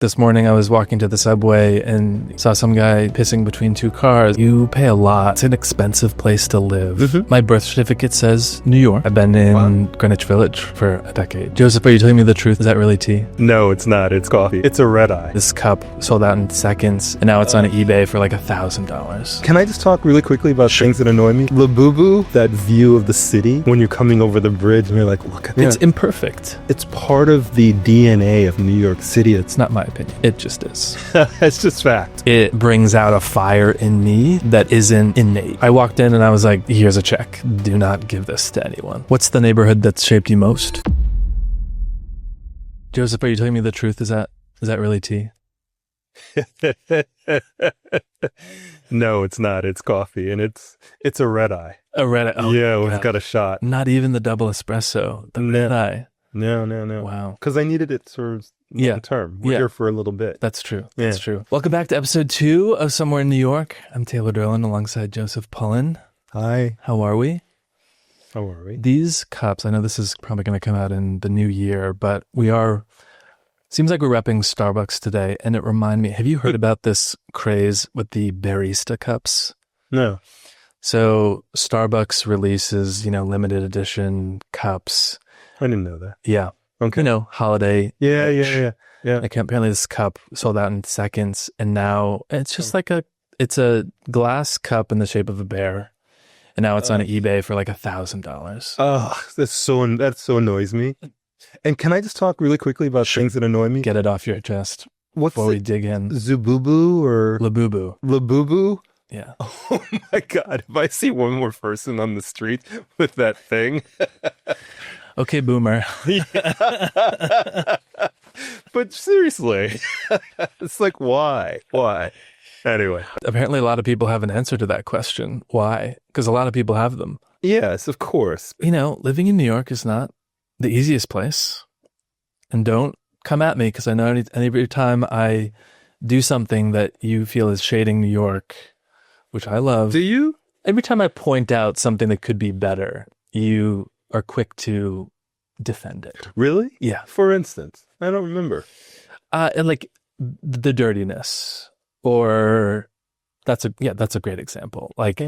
This morning I was walking to the subway and saw some guy pissing between two cars. You pay a lot. It's an expensive place to live. My birth certificate says New York. I've been in Greenwich Village for a decade. Joseph, are you telling me the truth? Is that really tea? No, it's not. It's coffee. It's a red eye. This cup sold out in seconds, and now it's on eBay for like $1,000. Can I just talk really quickly about things that annoy me? Labubu, that view of the city when you're coming over the bridge and you're like, look at that. It's imperfect. It's part of the DNA of New York City. It's not my opinion. It just is. It's just fact. It brings out a fire in me that isn't innate. I walked in and I was like, here's a check. Do not give this to anyone. What's the neighborhood that's shaped you most? Joseph, are you telling me the truth? Is that really tea? No, it's not. It's coffee, and it's a red eye. A red eye. Oh, yeah, it's got a shot. Not even the double espresso. The red eye. No. Wow. Because I needed it sort of long term. We're here for a little bit. That's true. That's true. Welcome back to episode 2 of Somewhere in New York. I'm Taylor Derlin alongside Joseph Pullen. Hi. How are we? How are we? These cups, I know this is probably going to come out in the new year, but seems like we're repping Starbucks today, and it reminded me, have you heard about this craze with the barista cups? No. So Starbucks releases, limited edition cups. I didn't know that. Yeah. Okay. Holiday. Yeah. Like apparently this cup sold out in seconds, and now it's just it's a glass cup in the shape of a bear, and now it's on eBay for like $1,000. Oh, that so annoys me. And can I just talk really quickly about things that annoy me? Get it off your chest before we dig in. Zububu or Labubu? Labubu? Yeah. Oh my God! If I see one more person on the street with that thing. Okay, boomer. But seriously, it's like, why? Anyway. Apparently a lot of people have an answer to that question. Why? Because a lot of people have them. Yes, of course. Living in New York is not the easiest place. And don't come at me, because I know every time I do something that you feel is shading New York, which I love. Do you? Every time I point out something that could be better, you are quick to defend it. Really? Yeah. For instance, I don't remember. And like the dirtiness, or that's a great example. Like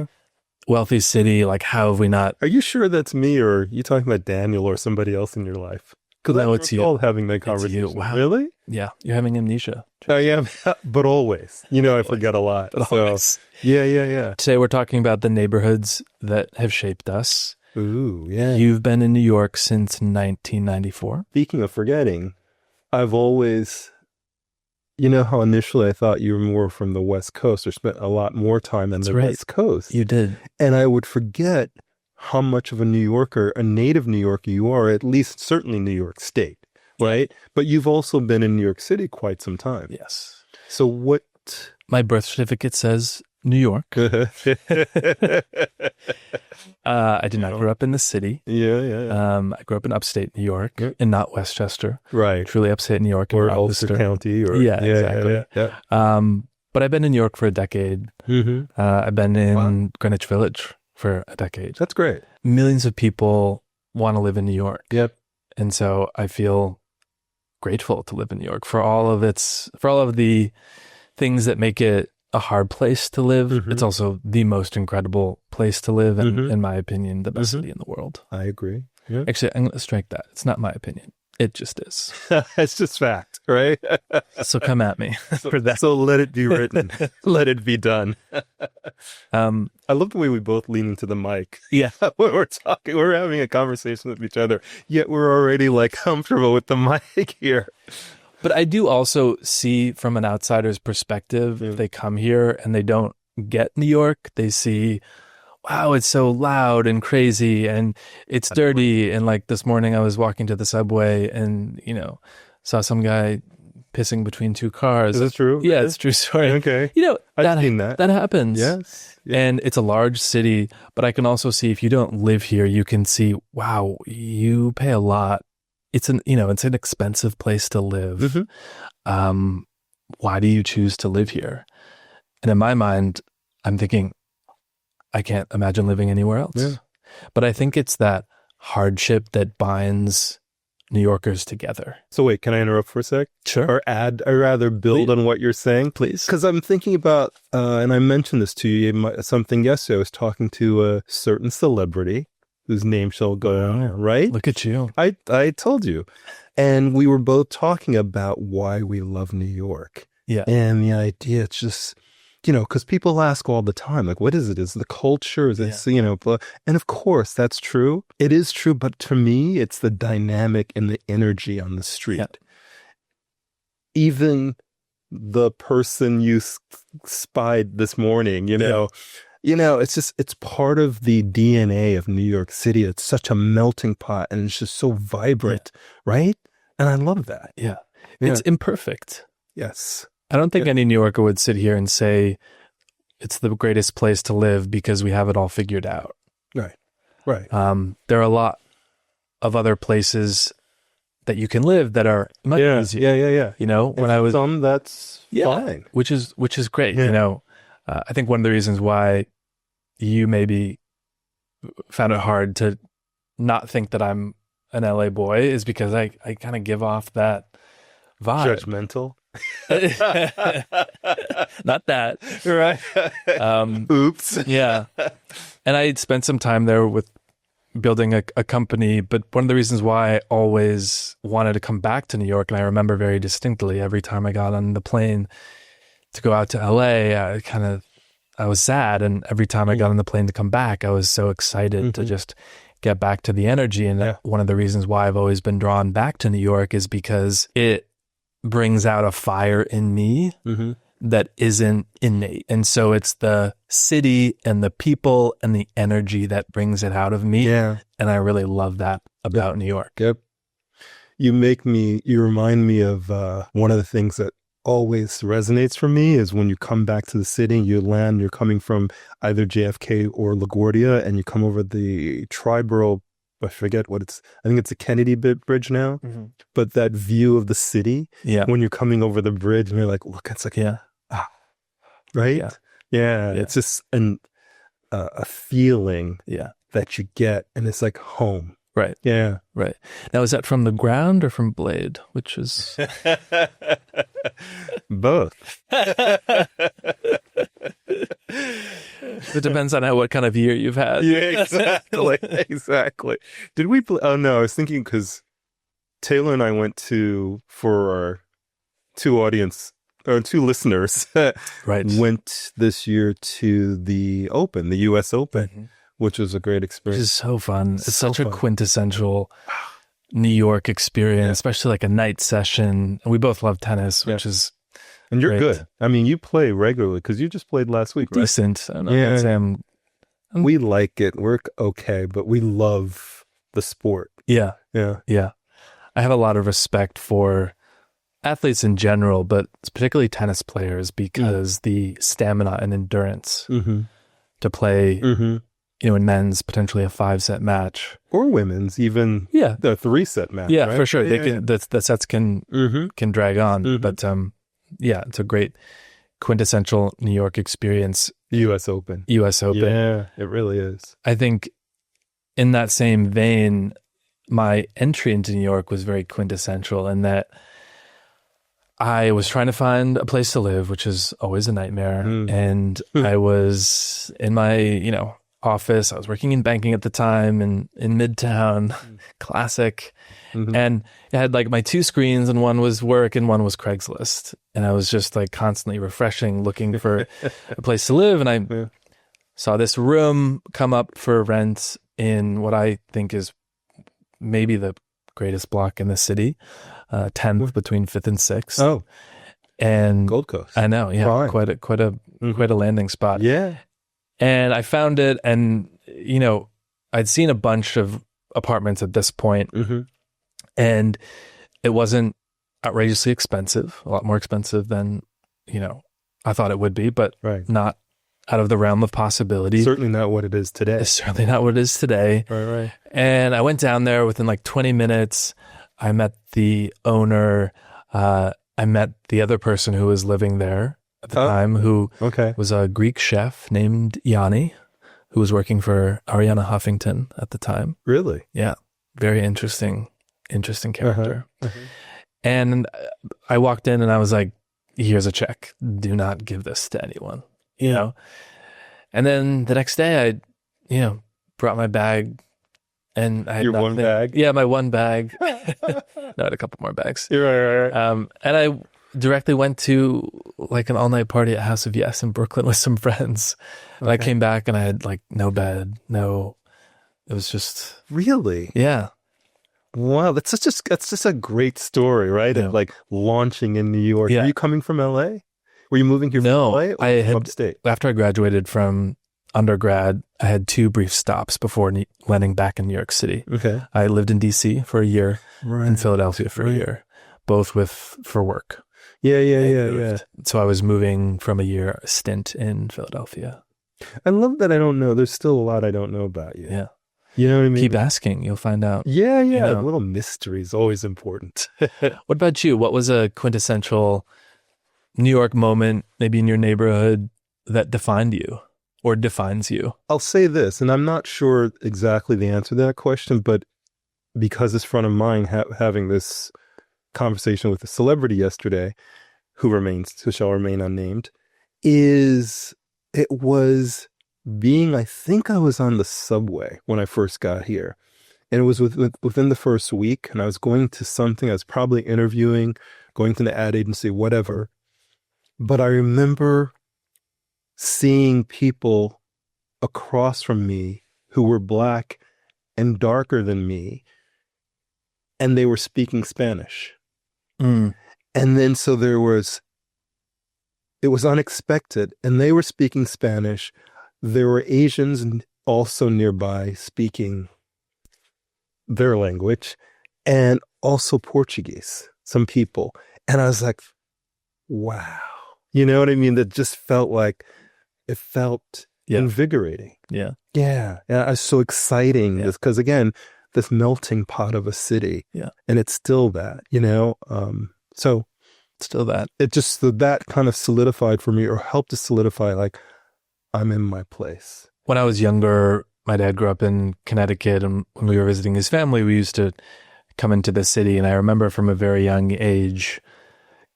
wealthy city, like how have we not? Are you sure that's me, or are you talking about Daniel or somebody else in your life? Because no, it's you. All having that conversation. It's you. Wow. Really? Yeah, you're having amnesia. I am, but always. I forget a lot. Always. Yeah. Today we're talking about the neighborhoods that have shaped us. Ooh, yeah. You've been in New York since 1994. Speaking of forgetting, I've always, how initially I thought you were more from the West Coast, or spent a lot more time on the West Coast. You did. And I would forget how much of a New Yorker, a native New Yorker you are, at least certainly New York State, right? But you've also been in New York City quite some time. Yes. So what? My birth certificate says New York. I did not grow up in the city. Yeah. I grew up in upstate New York, and not Westchester. Right. Truly upstate New York. Or Ulster County. Or, exactly. Yeah. But I've been in New York for a decade. Mm-hmm. I've been in Greenwich Village for a decade. That's great. Millions of people want to live in New York. Yep. And so I feel grateful to live in New York for all of the things that make it a hard place to live. Mm-hmm. It's also the most incredible place to live, and in my opinion, the best city in the world. I agree. Yeah. Actually, I'm going to strike that. It's not my opinion. It just is. It's just fact, right? So come at me for that. So let it be written. Let it be done. I love the way we both lean into the mic. Yeah. When we're talking, we're having a conversation with each other, yet we're already like comfortable with the mic here. But I do also see from an outsider's perspective, if they come here and they don't get New York, they see, wow, it's so loud and crazy and it's dirty. And like this morning I was walking to the subway and, saw some guy pissing between two cars. Is that true? Yeah, it's a true story. Okay. I've seen that. That happens. Yes. Yeah. And it's a large city, but I can also see if you don't live here, you can see, wow, you pay a lot. It's an expensive place to live. Mm-hmm. Why do you choose to live here? And in my mind, I'm thinking, I can't imagine living anywhere else. Yeah. But I think it's that hardship that binds New Yorkers together. So wait, can I interrupt for a sec? Sure. Or add, or rather build on what you're saying? Please. Because I'm thinking about, and I mentioned this to you, something yesterday. I was talking to a certain celebrity whose name shall go on, right? Look at you. I told you. And we were both talking about why we love New York. Yeah. And the idea, it's just, because people ask all the time, like, what is it? Is it the culture? Is it, blah. And of course, that's true. It is true. But to me, it's the dynamic and the energy on the street. Yeah. Even the person you spied this morning, it's part of the DNA of New York City. It's such a melting pot and it's just so vibrant, right? And I love that. Yeah. It's imperfect. Yes. I don't think any New Yorker would sit here and say it's the greatest place to live because we have it all figured out. Right. Right. There are a lot of other places that you can live that are much easier. Yeah. When I was some that's fine, which is great. Yeah. I think one of the reasons why you maybe found it hard to not think that I'm an LA boy is because I kind of give off that vibe. Judgmental. Not that. Right. Oops. Yeah. And I spent some time there with building a company, but one of the reasons why I always wanted to come back to New York, and I remember very distinctly every time I got on the plane to go out to LA, I was sad. And every time I got on the plane to come back, I was so excited to just get back to the energy. And one of the reasons why I've always been drawn back to New York is because it brings out a fire in me that isn't innate. And so it's the city and the people and the energy that brings it out of me. Yeah. And I really love that about New York. Yep. You remind me of one of the things that always resonates for me is when you come back to the city, you land, you're coming from either JFK or LaGuardia, and you come over the Triborough, I forget what I think it's the Kennedy Bridge now, but that view of the city, when you're coming over the bridge and you're like, look, it's like, right? Yeah. It's just a feeling that you get, and it's like home. Right. Yeah. Right. Now, is that from the ground or from Blade? Which is both. It depends on what kind of year you've had. Yeah, exactly. Exactly. Did we play? Oh, no, I was thinking because Taylor and I went for our two listeners, went this year to the US Open, which was a great experience. Which is so fun. It's such a quintessential New York experience, especially like a night session. And we both love tennis, which is And you're great. Good. I mean, you play regularly because you just played last week, right? Decent. I don't know. I'd say we like it. We're okay, but we love the sport. Yeah. Yeah. Yeah. I have a lot of respect for athletes in general, but particularly tennis players because the stamina and endurance to play, in men's, potentially a 5-set match. Or women's, even the 3-set match. Yeah, right? for sure. They can, the sets can drag on. But it's a great quintessential New York experience. US Open. Yeah, it really is. I think in that same vein, my entry into New York was very quintessential in that I was trying to find a place to live, which is always a nightmare. And I was in my, office. I was working in banking at the time in Midtown, classic. And I had like my 2 screens, and one was work and one was Craigslist. And I was just like constantly refreshing, looking for a place to live. And I saw this room come up for rent in what I think is maybe the greatest block in the city, 10th between 5th and 6th. Oh, and Gold Coast. I know. Yeah. Fine. Quite a landing spot. Yeah. And I found it, and, I'd seen a bunch of apartments at this point, and it wasn't outrageously expensive, a lot more expensive than, I thought it would be, but not out of the realm of possibility. Certainly not what it is today. It's certainly not what it is today. Right. And I went down there within like 20 minutes. I met the owner. I met the other person who was living there at the time, who was a Greek chef named Yanni, who was working for Ariana Huffington at the time. Really? Yeah. Very interesting interesting character. And I walked in and I was like, here's a check. Do not give this to anyone, you know? And then the next day I, brought my bag and I had Your nothing. one bag? Yeah, my one bag. No, I had a couple more bags. Right. And I directly went to like an all-night party at House of Yes in Brooklyn with some friends. And I came back and I had like no bed, it was just... Really? Yeah. Wow, that's just a great story, right? Yeah. Of like launching in New York. Yeah. Are you coming from LA? Were you moving here from LA or from upstate? After I graduated from undergrad, I had 2 brief stops before landing back in New York City. Okay. I lived in DC for a year, in Philadelphia for a year, both for work. Yeah. So I was moving from a year stint in Philadelphia. I love that I don't know. There's still a lot I don't know about you. Yeah. You know what I mean? Keep asking. You'll find out. Yeah. You know. A little mystery is always important. What about you? What was a quintessential New York moment, maybe in your neighborhood, that defined you or defines you? I'll say this, and I'm not sure exactly the answer to that question, but because it's front of mind, having this conversation with a celebrity yesterday, who shall remain unnamed, it was being, I think I was on the subway when I first got here. And it was within the first week, and I was going to something, I was probably interviewing, going to the ad agency, whatever. But I remember seeing people across from me who were Black and darker than me, and they were speaking Spanish. And then so it was unexpected, and they were speaking Spanish. There were Asians also nearby speaking their language, and also Portuguese, some people. And I was like, wow. You know what I mean? That just felt invigorating. Yeah. Yeah. It was so exciting because, again, this melting pot of a city. Yeah. And it's still that, so still that. It just, that kind of solidified for me, or helped to solidify, like, I'm in my place. When I was younger, my dad grew up in Connecticut, and when we were visiting his family, we used to come into the city. And I remember from a very young age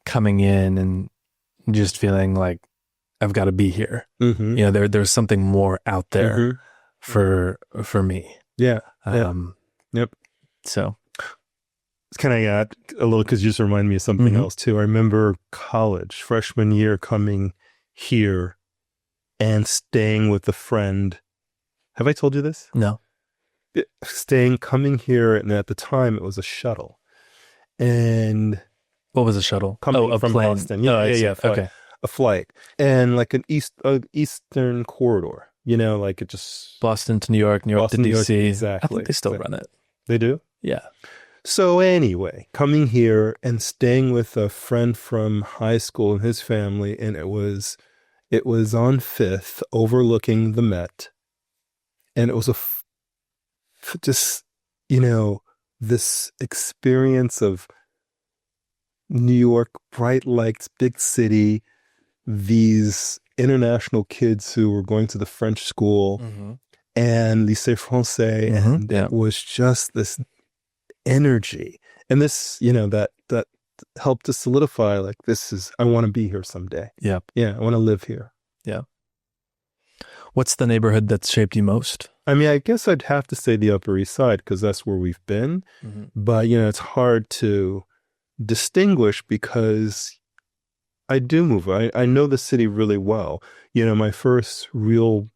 coming in and just feeling like, I've got to be here. There's something more out there for me. Yeah. Yep. So can I add a little, because you just remind me of something else too. I remember college, freshman year, coming here and staying with a friend. Have I told you this? No. Coming here, and at the time it was a shuttle. And what was a shuttle? Coming from plane. Boston. Yeah. Okay. A flight. And like an eastern corridor, like it just... Boston to New York to DC. Exactly. I think they still run it. They do? Yeah. So anyway, coming here and staying with a friend from high school and his family, and it was on 5th, overlooking the Met, and it was this experience of New York, bright lights, big city, these international kids who were going to the French school and Lycée Français, and it was just this energy, and this, that helped to solidify, like, I want to be here someday. Yeah, I want to live here. Yeah. What's the neighborhood that's shaped you most? I mean, I guess I'd have to say the Upper East Side, because that's where we've been. But it's hard to distinguish, because I do move. I know the city really well. My first real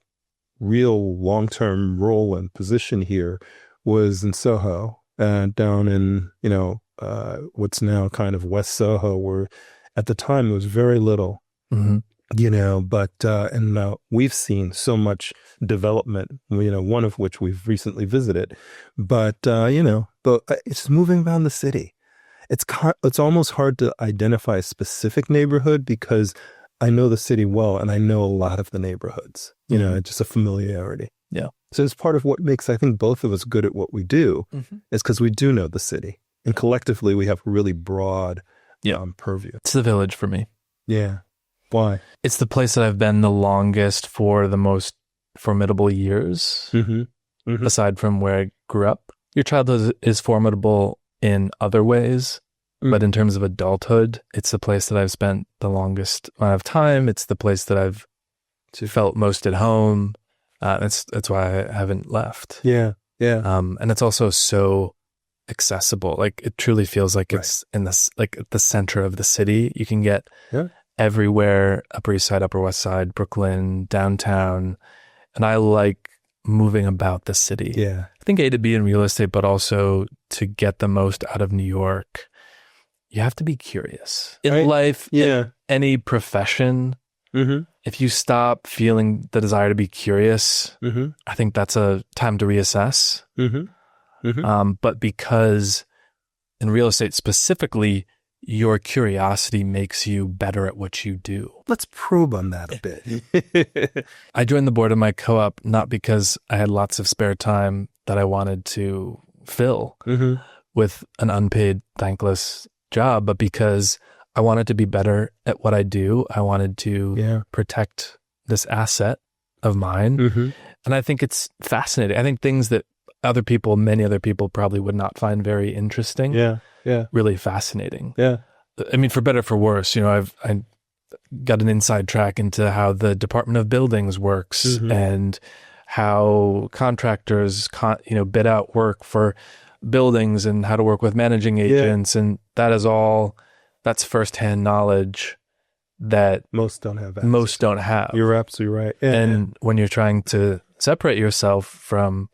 long-term role and position here was in Soho, down in, what's now kind of West Soho, where at the time it was very little, but, and we've seen so much development, one of which we've recently visited, but, it's moving around the city. It's almost hard to identify a specific neighborhood, because I know the city well, and I know a lot of the neighborhoods, it's just a familiarity. Yeah. So it's part of what makes, I think, both of us good at what we do, is because we do know the city, and collectively we have really broad purview. It's the Village for me. Yeah. Why? It's the place that I've been the longest for the most formidable years, aside from where I grew up. Your childhood is formidable in other ways. But in terms of adulthood, it's the place that I've spent the longest amount of time. It's the place that I've felt most at home. That's why I haven't left. Yeah. And it's also so accessible. Like it truly feels like it's in this, like at the center of the city. You can get everywhere, Upper East Side, Upper West Side, Brooklyn, downtown. And I like moving about the city. Yeah. I think A, to be in real estate, but also to get the most out of New York. You have to be curious in life, in any profession. If you stop feeling the desire to be curious, I think that's a time to reassess. But because in real estate specifically, your curiosity makes you better at what you do. Let's probe on that a bit. I joined the board of my co-op not because I had lots of spare time that I wanted to fill with an unpaid, thankless job, but because I wanted to be better at what I do. I wanted to protect this asset of mine. And I think it's fascinating. I think things that many other people probably would not find very interesting. Really fascinating. I mean, for better or for worse, I got an inside track into how the Department of Buildings works and how contractors, bid out work for buildings and how to work with managing agents. And that's firsthand knowledge that most don't have. You're absolutely right. And when you're trying to separate yourself from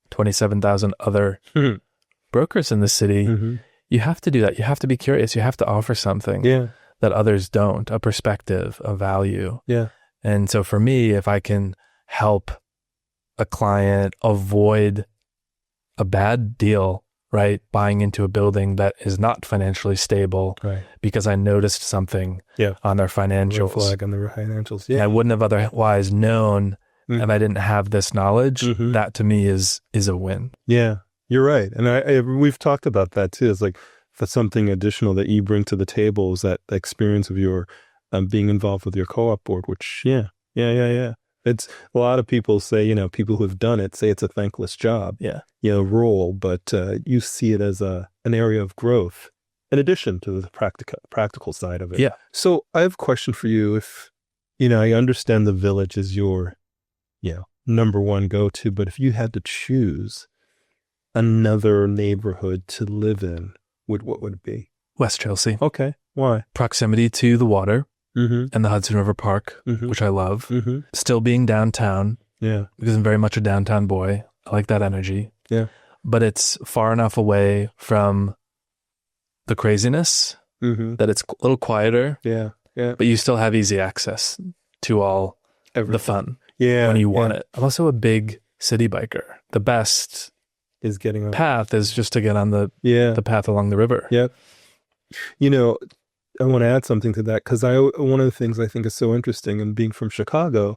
27,000 other brokers in the city, you have to do that. You have to be curious. You have to offer something that others don't, a perspective, a value. And so for me, if I can help a client avoid a bad deal, right? Buying into a building that is not financially stable because I noticed something on their financials. Red flag on the financials. I wouldn't have otherwise known if I didn't have this knowledge. That to me is a win. Yeah, you're right. And we've talked about that too. It's like that's something additional that you bring to the table is that experience of your being involved with your co-op board, which, It's a lot of people say, people who've done it say it's a thankless job, role, but you see it as an area of growth in addition to the practical side of it. Yeah. So I have a question for you. If, I understand the Village is your, number one go-to, but if you had to choose another neighborhood to live in, what would it be? West Chelsea. Okay. Why? Proximity to the water. And the Hudson River Park, which I love. Still being downtown. Because I'm very much a downtown boy. I like that energy. But it's far enough away from the craziness that it's a little quieter. But you still have easy access to all the fun when you want it. I'm also a big city biker. The best is getting on path is just to get on the path along the river. I want to add something to that because one of the things I think is so interesting, and being from Chicago,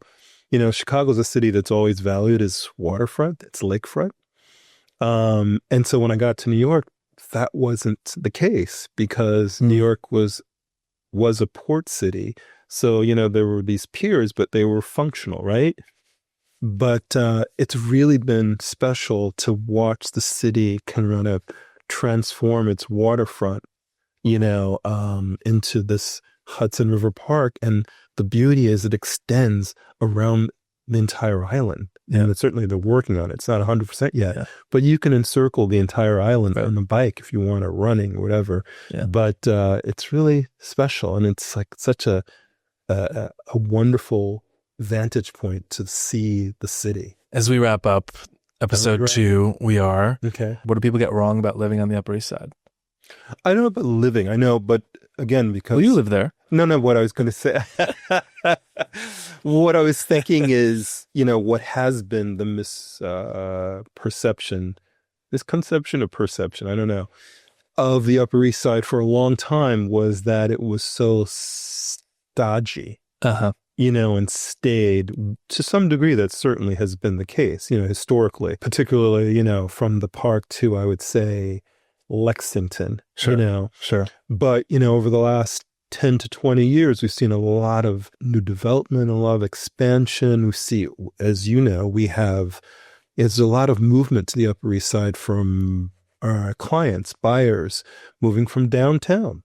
Chicago's a city that's always valued as waterfront, it's lakefront. And so when I got to New York, that wasn't the case because New York was a port city. So, there were these piers, but they were functional, right? But it's really been special to watch the city kind of transform its waterfront into this Hudson River Park. And the beauty is it extends around the entire island. And certainly they're working on it. It's not 100% yet, but you can encircle the entire island on a bike if you want, or running or whatever. But it's really special. And it's like such a wonderful vantage point to see the city. As we wrap up episode 2, Okay. What do people get wrong about living on the Upper East Side? I don't know about living. I know, but again, because... Well, you live there. No, what I was going to say... What I was thinking is, what has been the misconception of perception, I don't know, of the Upper East Side for a long time was that it was so stodgy, and stayed. To some degree, that certainly has been the case, historically, particularly, from the park to, I would say, Lexington, Sure. But, over the last 10 to 20 years, we've seen a lot of new development, a lot of expansion. We see, as there's a lot of movement to the Upper East Side from clients, buyers moving from downtown,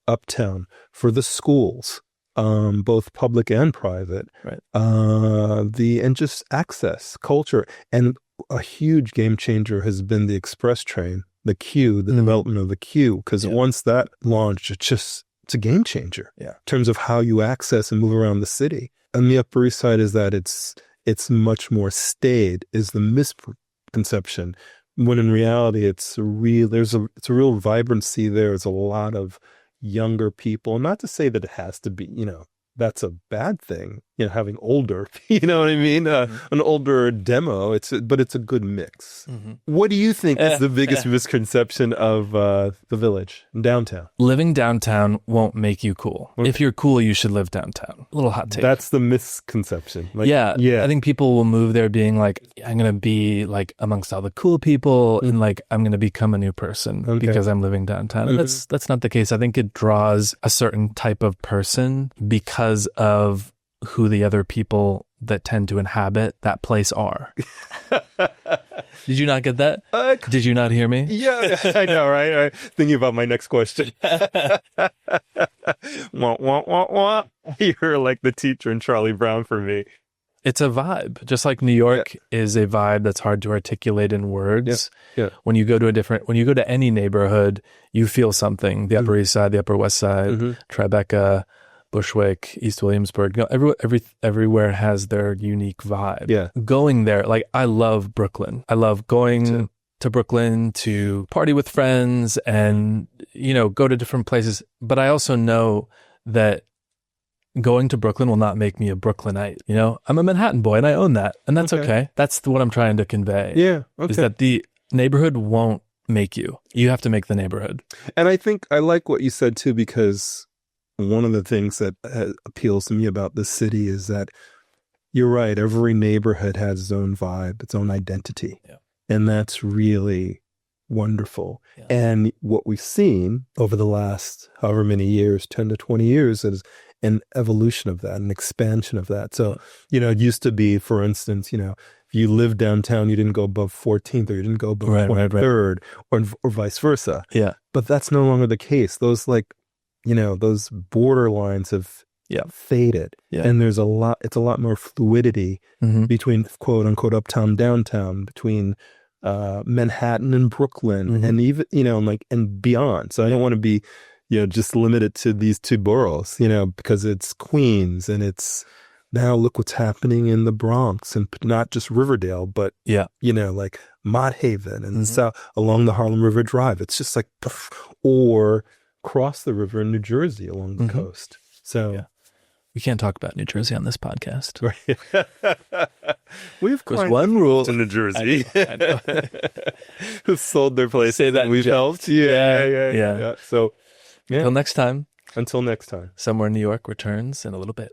uptown for the schools, both public and private, Right. and just access, culture. And a huge game changer has been the express train, the Q, the development of the Q, because once that launched, it's a game changer in terms of how you access and move around the city. On the Upper East Side is that it's much more staid, is the misconception, when in reality it's a real vibrancy there. There's a lot of younger people. Not to say that it has to be, that's a bad thing, having older, you know what I mean? An older demo, but it's a good mix. What do you think is the biggest misconception of the Village, downtown? Living downtown won't make you cool. Okay. If you're cool, you should live downtown. A little hot take. That's the misconception. Yeah. I think people will move there being like, I'm going to be like amongst all the cool people and like, I'm going to become a new person because I'm living downtown. And that's not the case. I think it draws a certain type of person because of who the other people that tend to inhabit that place are. Did you not get that? Did you not hear me? Yeah, I know, right? Thinking about my next question. Wah, wah, wah, wah. You're like the teacher in Charlie Brown for me. It's a vibe. Just like New York is a vibe that's hard to articulate in words. Yeah. When you go to any neighborhood, you feel something. The Upper East Side, the Upper West Side, Tribeca, Bushwick, East Williamsburg, everywhere has their unique vibe. Yeah. Going there, like I love Brooklyn. I love going to Brooklyn to party with friends and, go to different places. But I also know that going to Brooklyn will not make me a Brooklynite. I'm a Manhattan boy and I own that. And that's okay. That's what I'm trying to convey. Yeah. Okay. Is that the neighborhood won't make you. You have to make the neighborhood. And I think I like what you said too, because one of the things that appeals to me about this city is that you're right. Every neighborhood has its own vibe, its own identity. Yeah. And that's really wonderful. Yeah. And what we've seen over the last however many years, 10 to 20 years, is an evolution of that, an expansion of that. So, it used to be, for instance, if you lived downtown, you didn't go above 14th or you didn't go above 23rd or vice versa. Yeah. But that's no longer the case. Those those borderlines have faded. Yeah. And it's a lot more fluidity between quote unquote uptown, downtown, between Manhattan and Brooklyn and even, and beyond. So I don't want to be, just limited to these two boroughs, because it's Queens and it's now look what's happening in the Bronx and not just Riverdale, but, like Mott Haven and south along the Harlem River Drive. It's just like, or cross the river in New Jersey along the coast. So we can't talk about New Jersey on this podcast. We've There's one rule in New Jersey. I know. Who sold their place. Say that we've helped. Yeah. So until next time. Until next time. Somewhere in New York returns in a little bit.